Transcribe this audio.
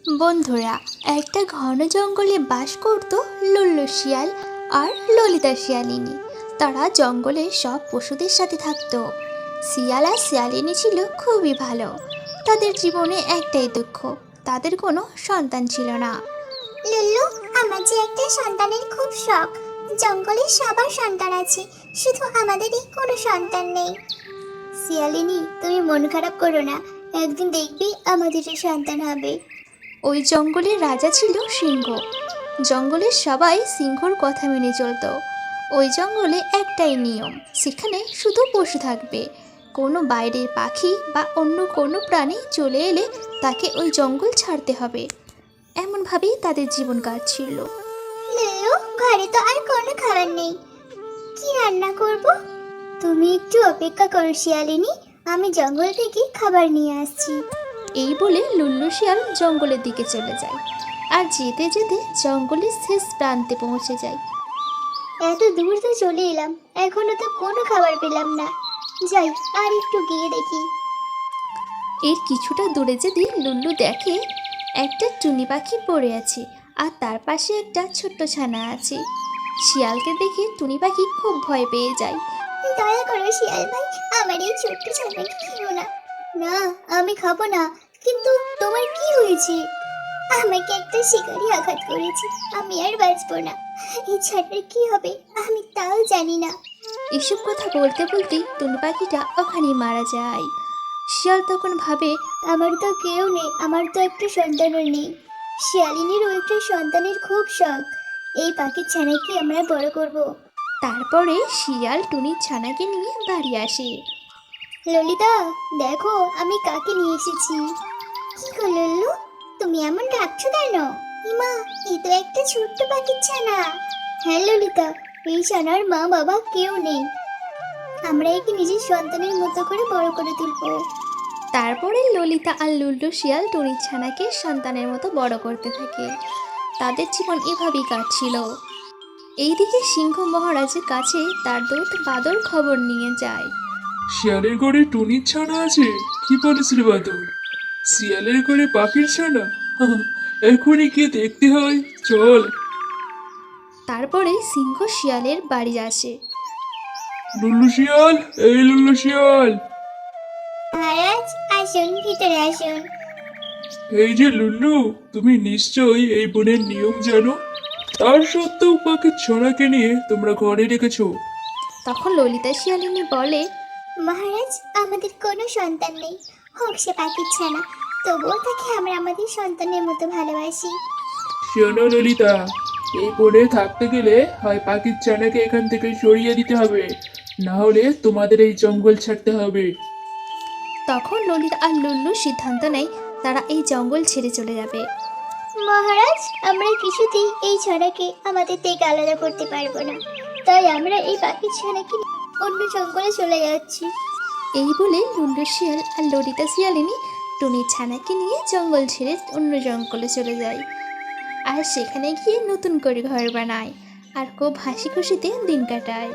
বন্ধুরা, একটা ঘন জঙ্গলে বাস করত লুল্লু শিয়াল আর ললিতা শিয়ালিনী। তারা জঙ্গলের সব পশুদের সাথে থাকতো। শিয়াল আর শিয়ালিনী ছিল খুবই ভালো। তাদের জীবনে একটাই দুঃখ, তাদের কোনো সন্তান ছিল না। লুল্লু, আমার যে একটা সন্তানের খুব শখ। জঙ্গলে সবার সন্তান আছে, শুধু আমাদেরই কোনো সন্তান নেই। শিয়ালিনী, তুমি মন খারাপ করো না, একদিন দেখবি আমাদেরই সন্তান হবে। ওই জঙ্গলের রাজা ছিল সিংহ। জঙ্গলের সবাই সিংহর কথা মেনে চলতো। ওই জঙ্গলে একটাই নিয়ম, সেখানে শুধু পশু থাকবে। কোনো বাইরের পাখি বা অন্য কোনো প্রাণী চলে এলে তাকে ওই জঙ্গল ছাড়তে হবে। এমনভাবেই তাদের জীবন কাটছিল। লুল্লু, ঘরে তো আর কোনো খাবার নেই, কি রান্না করব? তুমি একটু অপেক্ষা করো শিয়ালিনী, আমি জঙ্গল থেকে খাবার নিয়ে আসছি। এই বলে লুল্লু শিয়াল জঙ্গলের দিকে চলে যায়, আর যেতে যেতে জঙ্গলের শেষ প্রান্তে পৌঁছে যায়। এত দূর তো চলে এলাম, এখনো তো কোনো খাবার পেলাম না। যাই আর একটু গিয়ে দেখি। এর কিছুটা দূরে যেতে লুল্লু দেখে একটা টুনি পাখি পড়ে আছে, আর তার পাশে একটা ছোট্ট ছানা আছে। শিয়ালকে দেখে টুনি পাখি খুব ভয় পেয়ে যায়। দয়া করো শিয়াল ভাই, আমার এই ছোট্ট ছানাকে খেও না। না, আমি খাবো না। কিন্তু তোমার কি হয়েছে? আমাকে একটা শিকারি আঘাত করেছে, আমি আর বাঁচবো না। এই ছানার কি হবে আমি তাও জানি না। এসব কথা বলতে বলতেই টুনি পাখিটা ওখানেই মারা যায়। শিয়াল তখন ভাবে, আমার তো কেউ নেই, আমার তো একটা সন্তানও নেই। শিয়ালিনীরও একটা সন্তানের খুব শখ। এই পাখির ছানাকে আমরা বড় করব। তারপরে শিয়াল টুনির ছানাকে নিয়ে বাড়ি আসে। ললিতা, দেখো আমি কাকে নিয়ে এসেছি। কি গো লল্লু, তুমি এমন ডাকছো কেন? ইমা, এই তো একটা ছোট্ট পাখির ছানা। হ্যাঁ ললিতা, এই ছানার মা বাবা কেউ নেই। আমরা একে নিজের সন্তানের মতো করে বড় করে তুলবো। তারপরে ললিতা আর লুল্লু শিয়াল টুনির ছানাকে সন্তানের মতো বড় করতে থাকে। তাদের জীবন এভাবেই কাটছিল। এইদিকে সিংহ মহারাজের কাছে তার দূত বাদর খবর নিয়ে যায়। শিয়ালের ঘরে টুনির ছানা আছে? কি বলিস রে বাদর? শিয়ালের ঘরে পাখির ছানা? এখনই গিয়ে দেখতে হয়, চল। তারপরে সিংহ শিয়ালের বাড়ি আসে। লুল্লু শিয়াল, এই লুল্লু শিয়াল। মহারাজ, আসুন ভিতরে আসুন। এই যে লুল্লু, তুমি নিশ্চয়ই এই বনের নিয়ম জানো। তার সত্ত্বেও পাখির ছানাকে নিয়ে তোমরা ঘরে রেখেছো। তখন ললিতা শিয়ালিনী বলে, মহারাজ, আমাদের কোনো সন্তান নেই, হোক সে পাখির ছানা, তবুও তাকে আমরা আমাদের সন্তানের মতো ভালোবাসি। শোনো ললিতা, এই বনে থাকতে গেলে হয় পাখির ছানাকে এখান থেকে সরিয়ে দিতে হবে, না হলে তোমাদের এই জঙ্গল ছাড়তে হবে। তখন ললিতা আর লুল্লু সিদ্ধান্ত নেয় তারা এই জঙ্গল ছেড়ে চলে যাবে। মহারাজ, আমরা কিছুতেই এই ছানাকে আমাদের থেকে আলাদা করতে পারবো না, তাই আমরা এই পাখির ছানাকে নিয়ে অন্য জঙ্গলে চলে যাচ্ছি। এই বলে লুল্লু শিয়াল আর ললিতা শিয়ালিনী টুনির ছানাকে নিয়ে জঙ্গল ছেড়ে অন্য জঙ্গলে চলে যায়, আর সেখানে গিয়ে নতুন করে ঘর বানায় আর খুব হাসি খুশিতে দিন কাটায়।